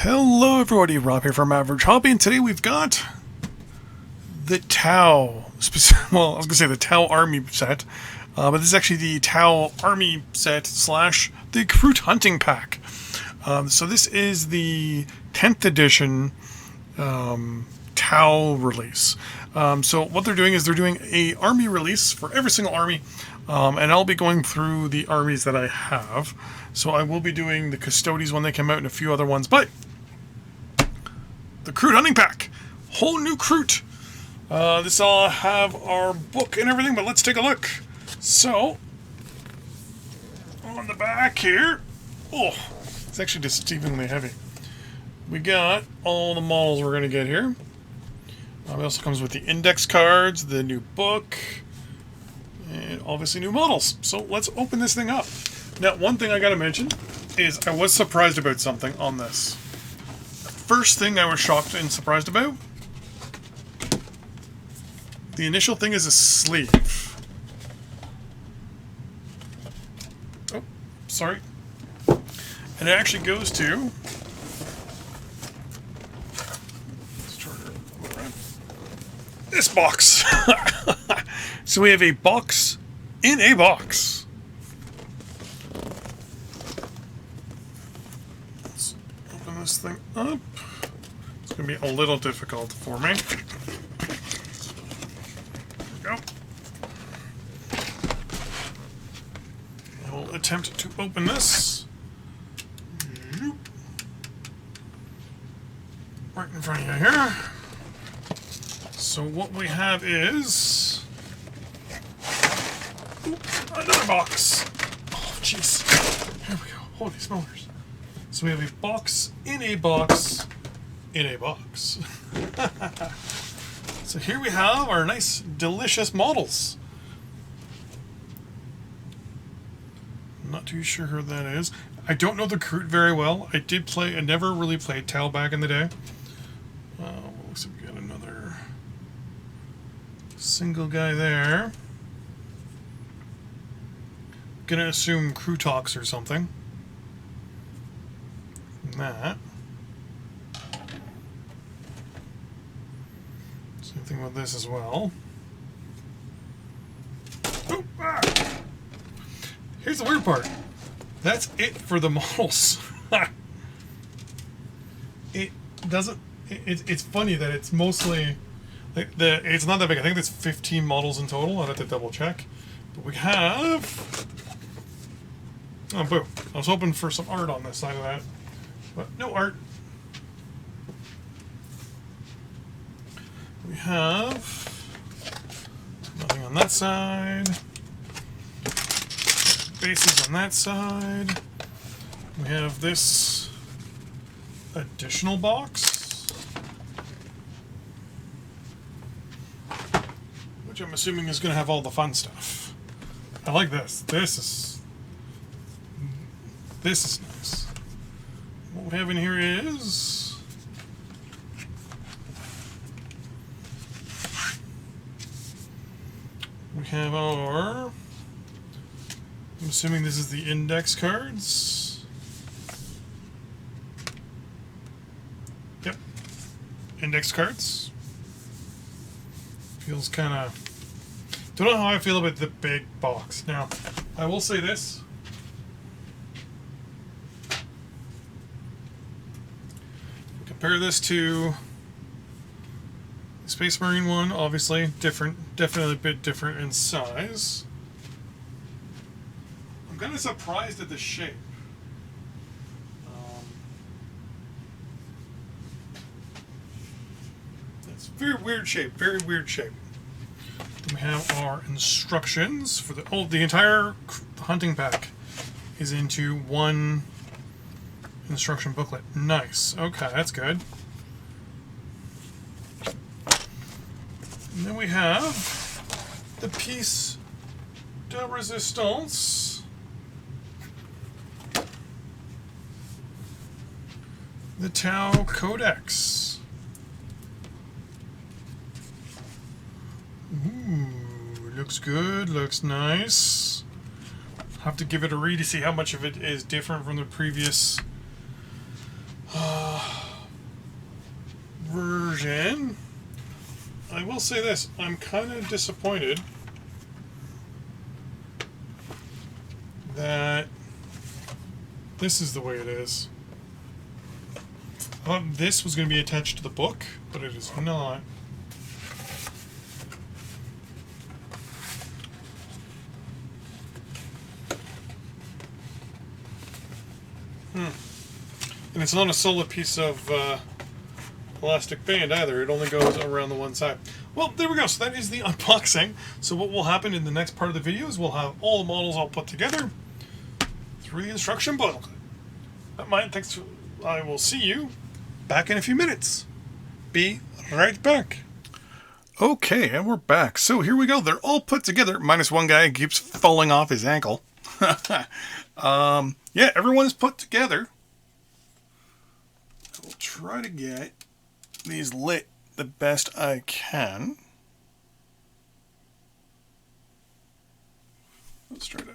Hello everybody, Rob here from Average Hobby, and today we've got the T'au, well, I was going to say the T'au Army set, but this is actually the T'au Army set slash the Kroot Hunting Pack. So this is the 10th edition T'au release. So what they're doing is they're doing a army release for every single army, and I'll be going through the armies that I have. So I will be doing the Custodies when they come out and a few other ones, but the Kroot Hunting Pack, whole new Kroot. This all have our book and everything, but let's take a look. So on the back here, oh, it's actually deceivingly heavy. We got all the models we're going to get here. It also comes with the index cards, the new book, and obviously new models. So let's open this thing up. Now, one thing I gotta mention is I was surprised about something on this. First thing I was shocked and surprised about, the initial thing is a sleeve. Oh, sorry. And it actually goes to, let's try to go around this box. So we have a box in a box. This thing up. It's going to be a little difficult for me. There we go. I will attempt to open this. Right in front of you here. So what we have is another box. Oh, jeez. Here we go. Holy smokers. So we have a box in a box in a box. So here we have our nice, delicious models. I'm not too sure who that is. I don't know the Kroot very well. I never really played T'au back in the day. Looks like we got another single guy there. Gonna assume Krootox or something. That. Same thing with this as well. Oh, ah. Here's the weird part. That's it for the models. It doesn't. It's funny that it's mostly like it's not that big. I think there's 15 models in total. I'll have to double check. But we have. Oh, boo! I was hoping for some art on this side of that. But no art. We have nothing on that side. Bases on that side. We have this additional box, which I'm assuming is going to have all the fun stuff. I like this. This is nice. What we have in here is we have our, I'm assuming this is the index cards. Yep, index cards. Feels kind of, don't know how I feel about the big box. Now, I will say this. Compare this to the Space Marine one, obviously different, definitely a bit different in size. I'm kind of surprised at the shape. It's very weird shape, very weird shape. Then we have our instructions for the entire hunting pack is into one instruction booklet. Nice. Okay, that's good. And then we have the piece de resistance. The T'au Codex. Ooh, looks good, looks nice. Have to give it a read to see how much of it is different from the previous version. I will say this, I'm kind of disappointed that this is the way it is. I thought this was going to be attached to the book, but it is not. And it's not a solid piece of elastic band either. It only goes around the one side. Well, there we go. So that is the unboxing. So what will happen in the next part of the video is we'll have all the models all put together through the instruction booklet. Thanks. I will see you back in a few minutes. Be right back. Okay, and we're back. So here we go. They're all put together, minus one guy who keeps falling off his ankle. Yeah, everyone is put together. I will try to get these lit the best I can. Let's try to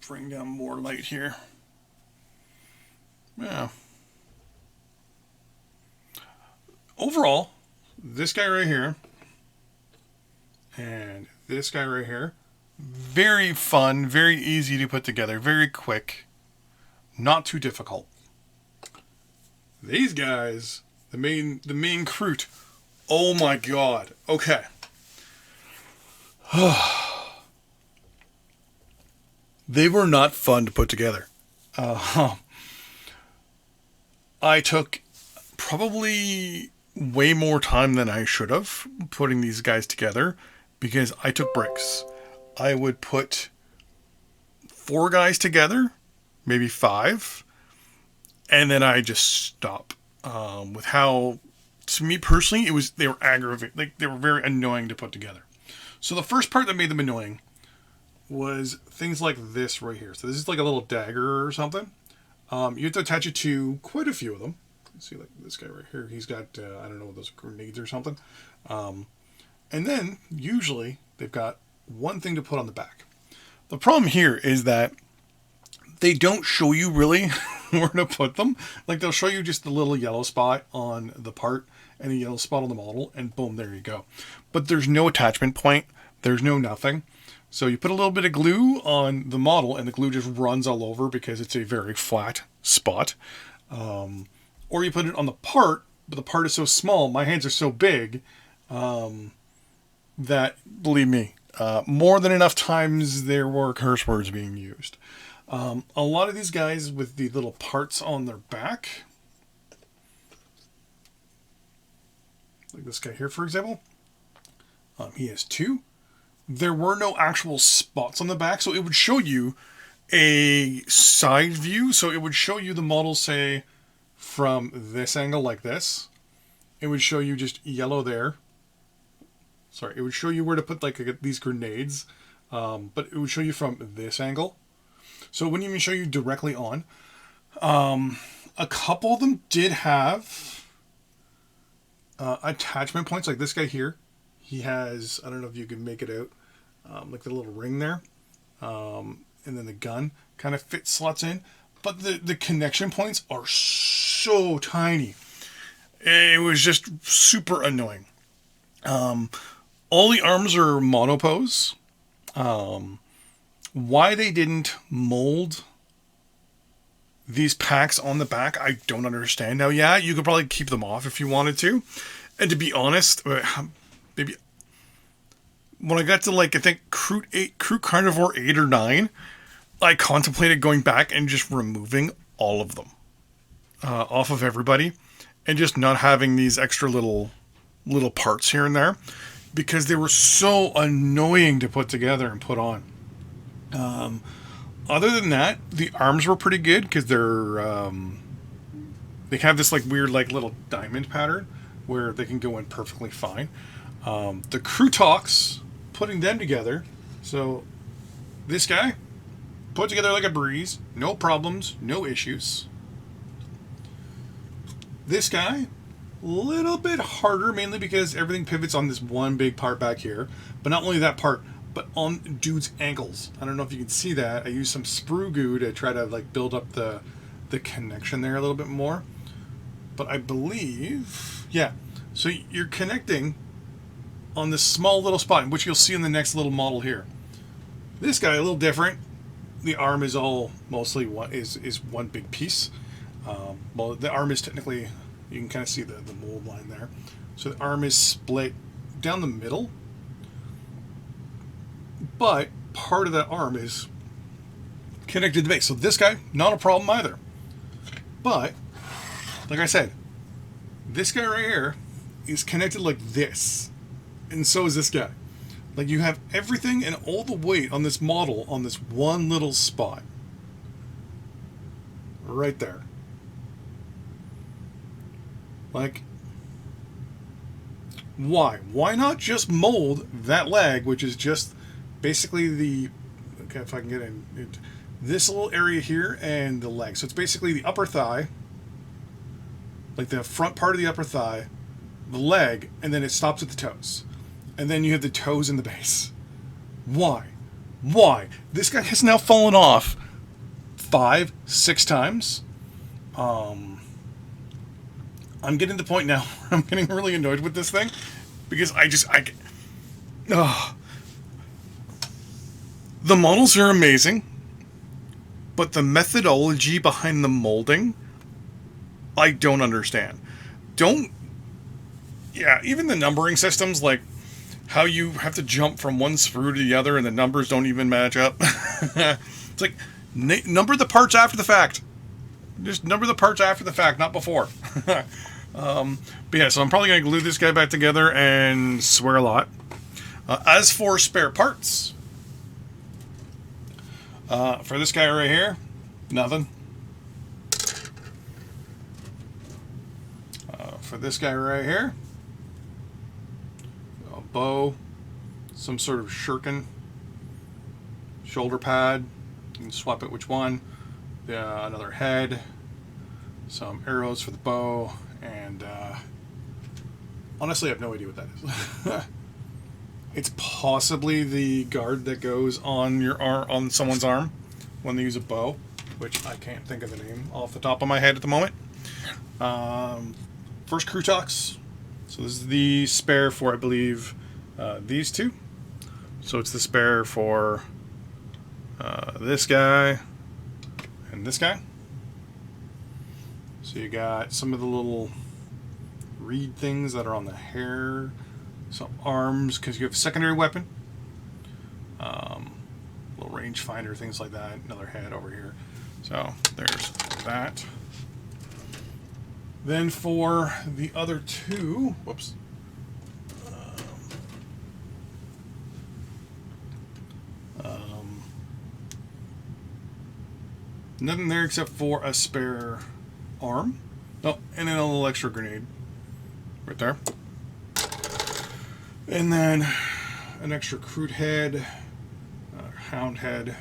bring down more light here. Yeah. Overall, this guy right here and this guy right here, very fun, very easy to put together, very quick, not too difficult. These guys, the main Kroot, oh my god. Okay. They were not fun to put together. I took probably way more time than I should have putting these guys together because I took breaks. I would put 4 guys together, maybe 5, and then I just stop. With how, to me personally, they were aggravating. Like, they were very annoying to put together. So the first part that made them annoying was things like this right here. So this is like a little dagger or something. You have to attach it to quite a few of them. See, like this guy right here, he's got, I don't know, those grenades or something. And then, usually, they've got one thing to put on the back. The problem here is that they don't show you really where to put them. Like, they'll show you just the little yellow spot on the part and the yellow spot on the model, and boom, there you go. But there's no attachment point. There's no nothing. So you put a little bit of glue on the model, and the glue just runs all over because it's a very flat spot. Or you put it on the part, but the part is so small, my hands are so big, that, believe me, more than enough times there were curse words being used. A lot of these guys with the little parts on their back, like this guy here, for example, he has 2. There were no actual spots on the back, so it would show you a side view. So it would show you the model, say, from this angle like this. It would show you just yellow there. Sorry, it would show you where to put like these grenades, but it would show you from this angle. So it wouldn't even show you directly on. A couple of them did have attachment points, like this guy here. He has, I don't know if you can make it out, like the little ring there. And then the gun kind of slots in. But the connection points are so tiny. It was just super annoying. All the arms are monopose. Why they didn't mold these packs on the back, I don't understand. Now, yeah, you could probably keep them off if you wanted to. And to be honest, maybe when I got to, like, I think Kroot Carnivore 8 or 9, I contemplated going back and just removing all of them off of everybody and just not having these extra little parts here and there because they were so annoying to put together and put on. Other than that, the arms were pretty good because they have this like weird like little diamond pattern where they can go in perfectly fine. The Krootoks, putting them together, so this guy put together like a breeze, no problems, no issues. This guy, little bit harder, mainly because everything pivots on this one big part back here. But not only that part, but on dude's ankles. I don't know if you can see that. I used some sprue goo to try to like build up the connection there a little bit more. But I believe, yeah. So you're connecting on this small little spot, which you'll see in the next little model here. This guy, a little different. The arm is all mostly one big piece. Well, the arm is technically, you can kind of see the mold line there. So the arm is split down the middle, but part of that arm is connected to the base. So this guy, not a problem either. But, like I said, this guy right here is connected like this. And so is this guy. Like, you have everything and all the weight on this model on this one little spot. Right there. Like, why? Why not just mold that leg, which is just basically the... Okay, if I can get in... this little area here and the leg. So it's basically the upper thigh, like the front part of the upper thigh, the leg, and then it stops at the toes. And then you have the toes in the base. Why? Why? This guy has now fallen off 5, 6 times. I'm getting to the point now where I'm getting really annoyed with this thing because the models are amazing, but the methodology behind the molding, I don't understand. Even the numbering systems, like how you have to jump from one sprue to the other and the numbers don't even match up. It's like, number the parts after the fact. Just number the parts after the fact, not before. But yeah, so I'm probably going to glue this guy back together and swear a lot. As for spare parts, for this guy right here, nothing. For this guy right here, a bow, some sort of shuriken, shoulder pad, you can swap it which one, another head, some arrows for the bow, and honestly I have no idea what that is. It's possibly the guard that goes on your arm, on someone's arm when they use a bow, which I can't think of the name off the top of my head at the moment. First Krootox. So this is the spare for, I believe, these two. So it's the spare for this guy and this guy. So you got some of the little reed things that are on the hair, some arms, because you have a secondary weapon, little rangefinder, things like that, another head over here. So there's that. Then for the other two, whoops. Nothing there except for a spare arm. Oh, and then a little extra grenade right there. And then an extra Kroot head, hound head,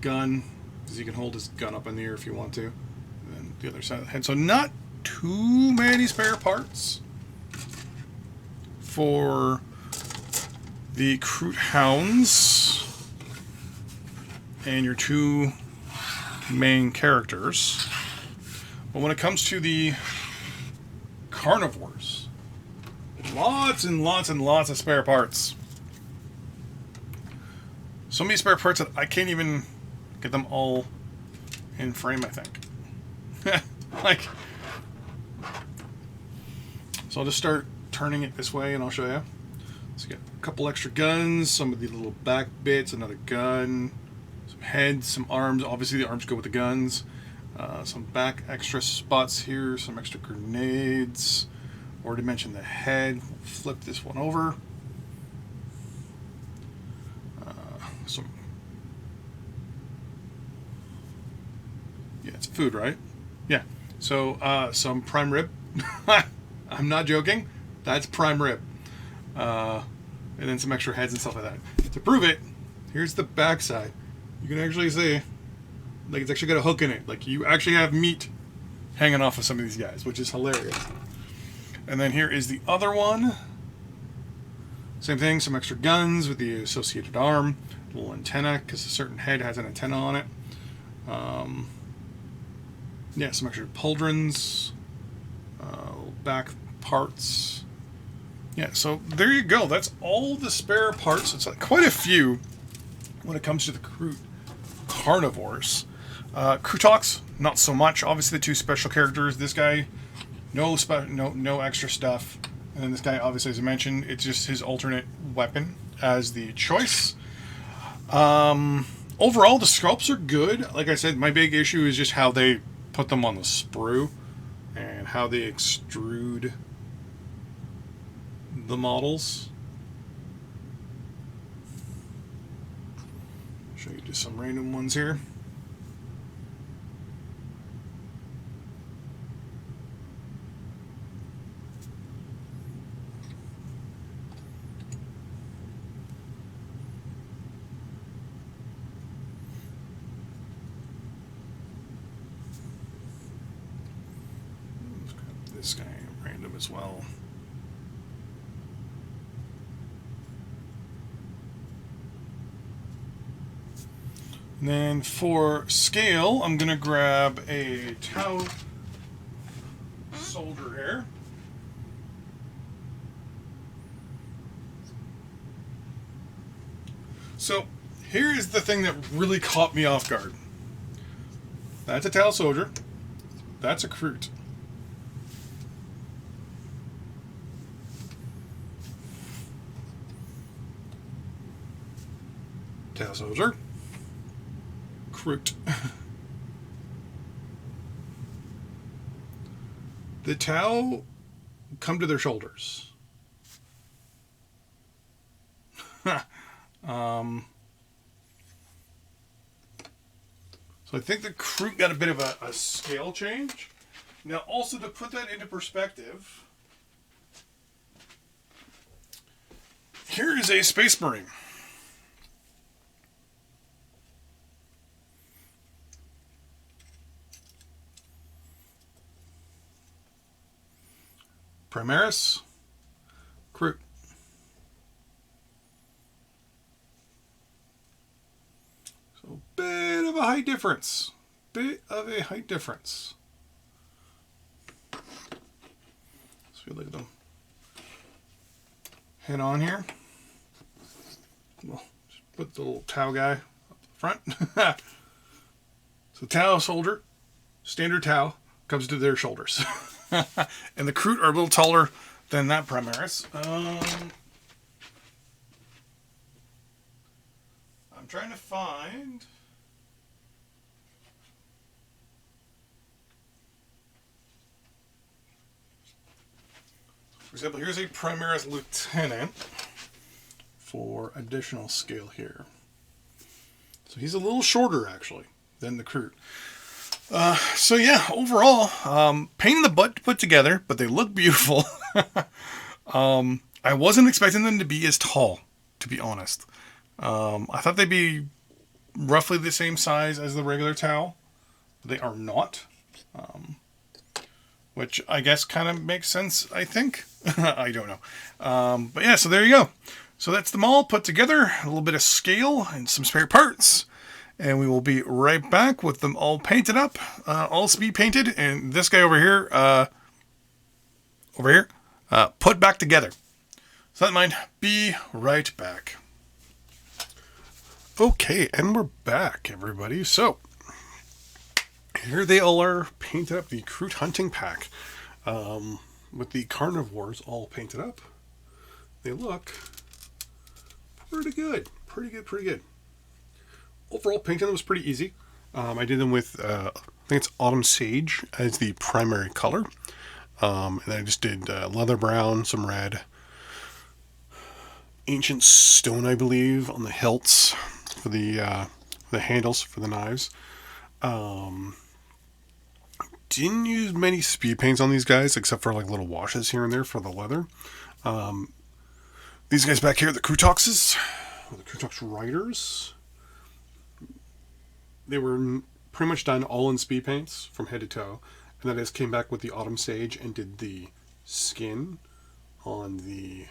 gun, because you can hold his gun up in the air if you want to. And then the other side of the head. So not too many spare parts for the Kroot hounds and your two main characters. But when it comes to the carnivores, lots and lots and lots of spare parts. So many spare parts that I can't even get them all in frame, I think. Like, so I'll just start turning it this way and I'll show you. So you got a couple extra guns, some of the little back bits, another gun, some heads, some arms. Obviously the arms go with the guns. Some back extra spots here, some extra grenades. Already mentioned the head. We'll flip this one over. Yeah, it's food, right? Yeah. So some prime rib. I'm not joking. That's prime rib. And then some extra heads and stuff like that. To prove it, here's the back side. You can actually see, like, it's actually got a hook in it. Like, you actually have meat hanging off of some of these guys, which is hilarious. And then here is the other one. Same thing, some extra guns with the associated arm, a little antenna, because a certain head has an antenna on it. Yeah, some extra pauldrons, back parts. Yeah, so there you go. That's all the spare parts. It's like quite a few when it comes to the Kroot carnivores. Krootox, not so much. Obviously, the two special characters. This guy, no extra stuff. And then this guy, obviously, as I mentioned, it's just his alternate weapon as the choice. Overall, the sculpts are good. Like I said, my big issue is just how they put them on the sprue and how they extrude the models. Show you just some random ones here. This guy random as well. And then for scale, I'm going to grab a T'au soldier here. So here is the thing that really caught me off guard. That's a T'au soldier. That's a Kroot. T'au soldier. Kroot. The T'au come to their shoulders. So I think the Kroot got a bit of a scale change. Now, also to put that into perspective, here is a Space Marine. Primaris, Kroot. So bit of a height difference. Bit of a height difference. So look at them. Head on here. Well, just put the little T'au guy up front. So T'au soldier, standard T'au, comes to their shoulders. And the Kroot are a little taller than that Primaris. I'm trying to find... For example, here's a Primaris Lieutenant for additional scale here. So he's a little shorter, actually, than the Kroot. So yeah, overall, pain in the butt to put together, but they look beautiful. I wasn't expecting them to be as tall, to be honest. I thought they'd be roughly the same size as the regular T'au. They are not. Which I guess kind of makes sense, I think. I don't know. But yeah, so there you go. So that's them all put together, a little bit of scale and some spare parts. And we will be right back with them all painted up, all speed painted, and this guy over here, put back together. So that mind, be right back. Okay, and we're back, everybody. So, here they all are painted up, the Kroot Hunting Pack, with the carnivores all painted up. They look pretty good, pretty good. Overall, painting them was pretty easy. I did them with, I think it's Autumn Sage as the primary color. And then I just did leather brown, some red, ancient stone, I believe, on the hilts for the handles for the knives. Didn't use many speed paints on these guys, except for like little washes here and there for the leather. These guys back here, the Krootoxes, or the Krootox Riders. They were pretty much done all in speed paints from head to toe. And then I just came back with the Autumn Sage and did the skin on the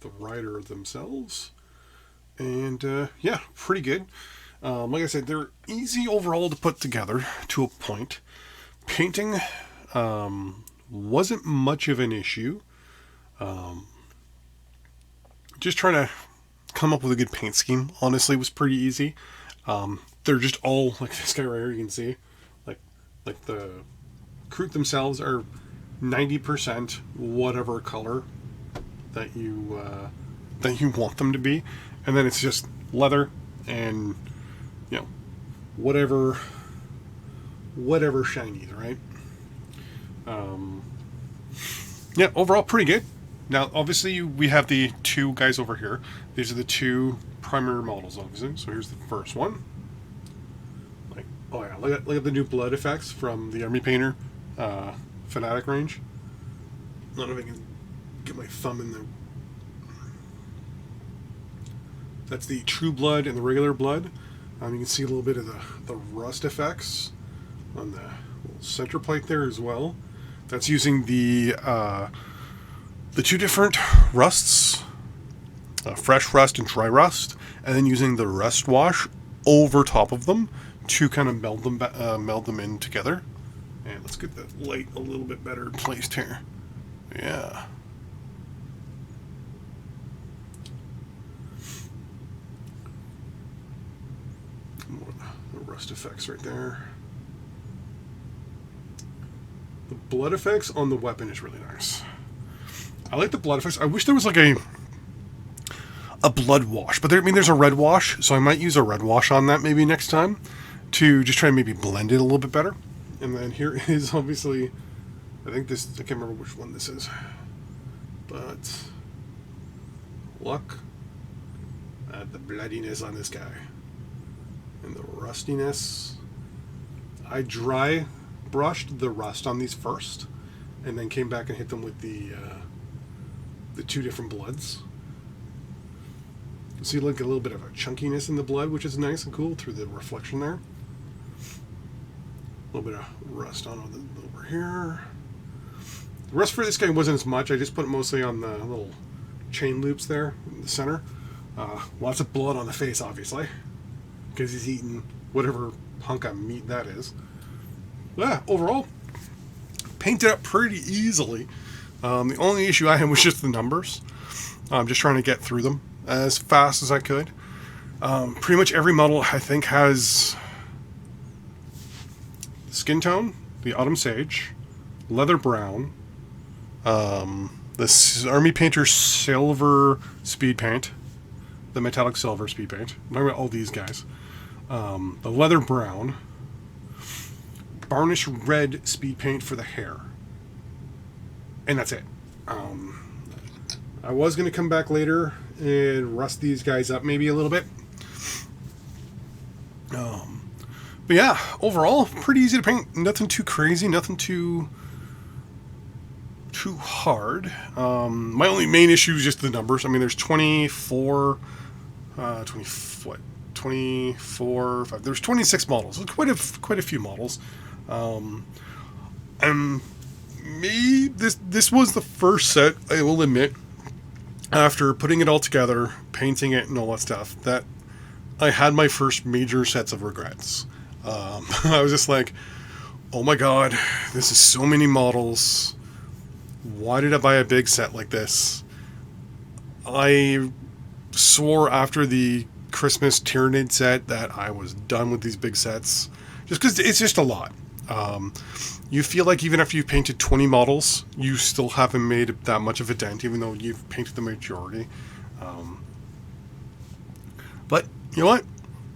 rider themselves. And yeah, pretty good. Like I said, they're easy overall to put together to a point. Painting wasn't much of an issue. Just trying to come up with a good paint scheme, honestly, was pretty easy. They're just all, like this guy right here, you can see, like the Kroot themselves are 90% whatever color that you want them to be, and then it's just leather and, you know, whatever shinies, right? Yeah, overall pretty good. Now, obviously, we have the two guys over here. These are the two primary models, obviously. So here's the first one. Like, oh yeah, look at the new blood effects from the Army Painter Fanatic range. I don't know if I can get my thumb in there. That's the True Blood and the regular blood. You can see a little bit of the rust effects on the center plate there as well. That's using the two different rusts, fresh rust and dry rust, and then using the rust wash over top of them to kind of meld them in together. And let's get the light a little bit better placed here. Yeah. More of the rust effects right there. The blood effects on the weapon is really nice. I like the blood effects. I wish there was like a blood wash, but there's a red wash, so I might use a red wash on that maybe next time to just try and maybe blend it a little bit better. And then here is obviously, I can't remember which one this is, but look at the bloodiness on this guy and the rustiness. I dry brushed the rust on these first, and then came back and hit them with the two different bloods. You see like a little bit of a chunkiness in the blood, which is nice and cool through the reflection there. A little bit of rust on over here. The rust for this guy wasn't as much. I just put it mostly on the little chain loops there in the center. Lots of blood on the face, obviously, because he's eating whatever hunk of meat that is. Yeah, overall, painted up pretty easily. The only issue I had was just the numbers. I'm just trying to get through them as fast as I could. Pretty much every model, I think, has skin tone, the Autumn Sage, leather brown, this Army Painter silver speed paint, the metallic silver speed paint. I'm talking about all these guys. The leather brown, varnish red speed paint for the hair. And that's it. I was going to come back later and rust these guys up maybe a little bit. But yeah, overall, pretty easy to paint. Nothing too crazy, nothing too hard. My only main issue is just the numbers. I mean, there's 24, 5, there's 26 models. Quite a few models. And this was the first set, I will admit, after putting it all together, painting it and all that stuff, that I had my first major sets of regrets. I was just like, oh my god, this is so many models. Why did I buy a big set like this? I swore after the Christmas Tyranid set that I was done with these big sets, just because it's just a lot. You feel like even after you've painted 20 models, you still haven't made that much of a dent, even though you've painted the majority. But you know what?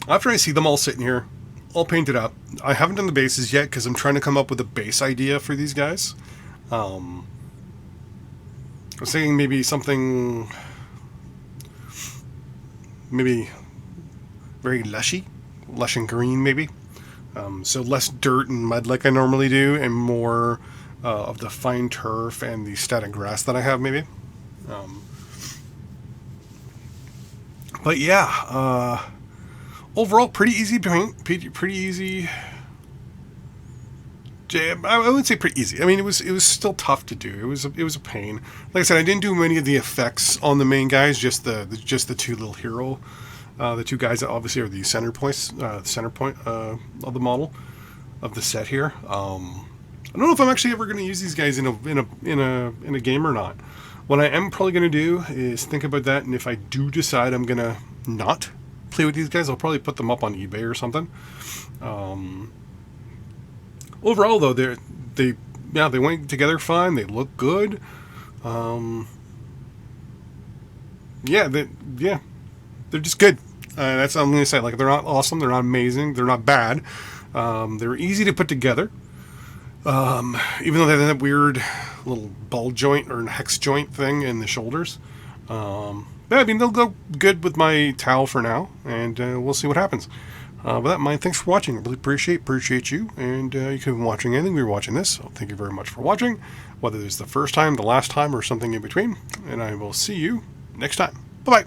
After I see them all sitting here, all painted up, I haven't done the bases yet because I'm trying to come up with a base idea for these guys. I was thinking maybe something, maybe very lush and green, maybe. So less dirt and mud like I normally do, and more of the fine turf and the static grass that I have, maybe. But yeah, overall, pretty easy paint. Pretty easy. I would say pretty easy. I mean, it was still tough to do. It was a pain. Like I said, I didn't do many of the effects on the main guys. Just the two little hero. The two guys that obviously are the center point of the model of the set here. I don't know if I'm actually ever going to use these guys in a game or not. What I am probably going to do is think about that, and if I do decide I'm going to not play with these guys, I'll probably put them up on eBay or something. Overall, though, they went together fine. They look good. They're just good. That's what I'm going to say. Like, they're not awesome. They're not amazing. They're not bad. They're easy to put together. Even though they have that weird little ball joint or hex joint thing in the shoulders. I mean, they'll go good with my towel for now, and we'll see what happens. With that in mind, thanks for watching. I really appreciate you, and you could have been watching anything. We were watching this, so thank you very much for watching, whether it's the first time, the last time, or something in between, and I will see you next time. Bye-bye.